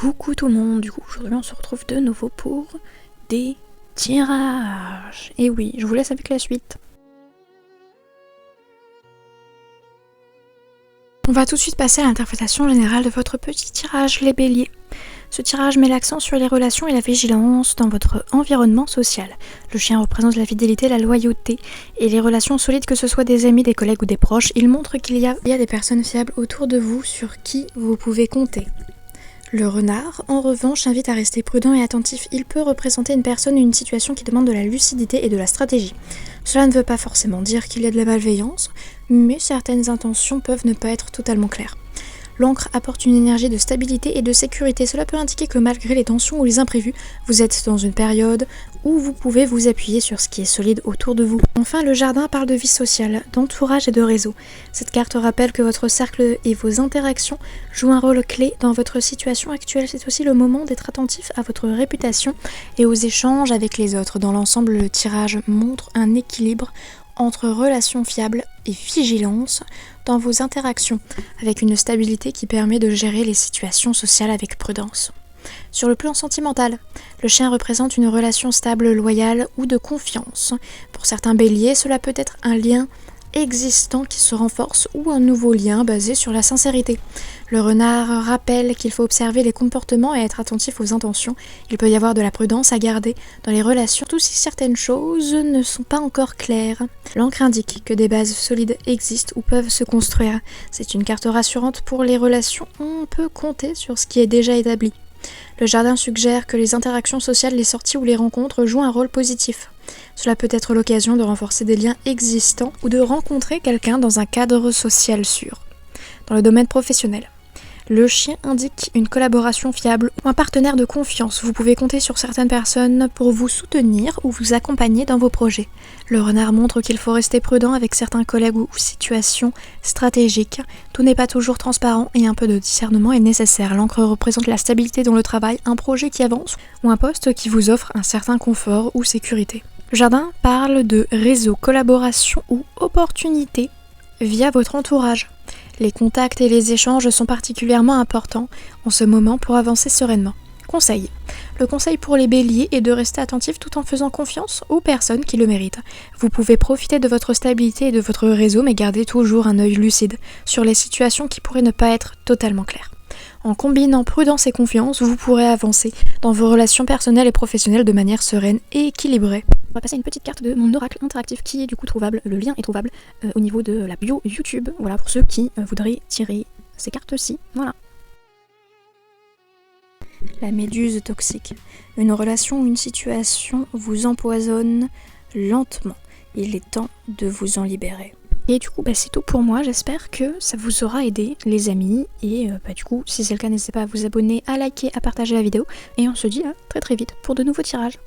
Coucou tout le monde, du coup aujourd'hui on se retrouve de nouveau pour des tirages. Et oui, je vous laisse avec la suite. On va tout de suite passer à l'interprétation générale de votre petit tirage, les béliers. Ce tirage met l'accent sur les relations et la vigilance dans votre environnement social. Le chien représente la fidélité, la loyauté et les relations solides, que ce soit des amis, des collègues ou des proches. Il montre qu'il y a des personnes fiables autour de vous sur qui vous pouvez compter. Le renard, en revanche, invite à rester prudent et attentif. Il peut représenter une personne ou une situation qui demande de la lucidité et de la stratégie. Cela ne veut pas forcément dire qu'il y a de la malveillance, mais certaines intentions peuvent ne pas être totalement claires. L'encre apporte une énergie de stabilité et de sécurité. Cela peut indiquer que malgré les tensions ou les imprévus, vous êtes dans une période où vous pouvez vous appuyer sur ce qui est solide autour de vous. Enfin, le jardin parle de vie sociale, d'entourage et de réseau. Cette carte rappelle que votre cercle et vos interactions jouent un rôle clé dans votre situation actuelle. C'est aussi le moment d'être attentif à votre réputation et aux échanges avec les autres. Dans l'ensemble, le tirage montre un équilibre entre relations fiables et vigilance dans vos interactions, avec une stabilité qui permet de gérer les situations sociales avec prudence. Sur le plan sentimental, le chien représente une relation stable, loyale ou de confiance. Pour certains béliers, cela peut être un lien existant qui se renforce ou un nouveau lien basé sur la sincérité. Le renard rappelle qu'il faut observer les comportements et être attentif aux intentions. Il peut y avoir de la prudence à garder dans les relations, surtout si certaines choses ne sont pas encore claires. L'encre indique que des bases solides existent ou peuvent se construire. C'est une carte rassurante pour les relations. On peut compter sur ce qui est déjà établi. Le jardin suggère que les interactions sociales, les sorties ou les rencontres jouent un rôle positif. Cela peut être l'occasion de renforcer des liens existants ou de rencontrer quelqu'un dans un cadre social sûr. Dans le domaine professionnel, le chien indique une collaboration fiable ou un partenaire de confiance. Vous pouvez compter sur certaines personnes pour vous soutenir ou vous accompagner dans vos projets. Le renard montre qu'il faut rester prudent avec certains collègues ou situations stratégiques. Tout n'est pas toujours transparent et un peu de discernement est nécessaire. L'encre représente la stabilité dans le travail, un projet qui avance ou un poste qui vous offre un certain confort ou sécurité. Le jardin parle de réseau, collaboration ou opportunité via votre entourage. Les contacts et les échanges sont particulièrement importants en ce moment pour avancer sereinement. Conseil. Le conseil pour les béliers est de rester attentif tout en faisant confiance aux personnes qui le méritent. Vous pouvez profiter de votre stabilité et de votre réseau, mais gardez toujours un œil lucide sur les situations qui pourraient ne pas être totalement claires. En combinant prudence et confiance, vous pourrez avancer dans vos relations personnelles et professionnelles de manière sereine et équilibrée. On va passer à une petite carte de mon oracle interactif qui est du coup trouvable, le lien est trouvable au niveau de la bio YouTube, voilà, pour ceux qui voudraient tirer ces cartes-ci, voilà. La méduse toxique. Une relation ou une situation vous empoisonne lentement. Il est temps de vous en libérer. Et du coup, c'est tout pour moi. J'espère que ça vous aura aidé, les amis. Et du coup, si c'est le cas, n'hésitez pas à vous abonner, à liker, à partager la vidéo. Et on se dit à très très vite pour de nouveaux tirages.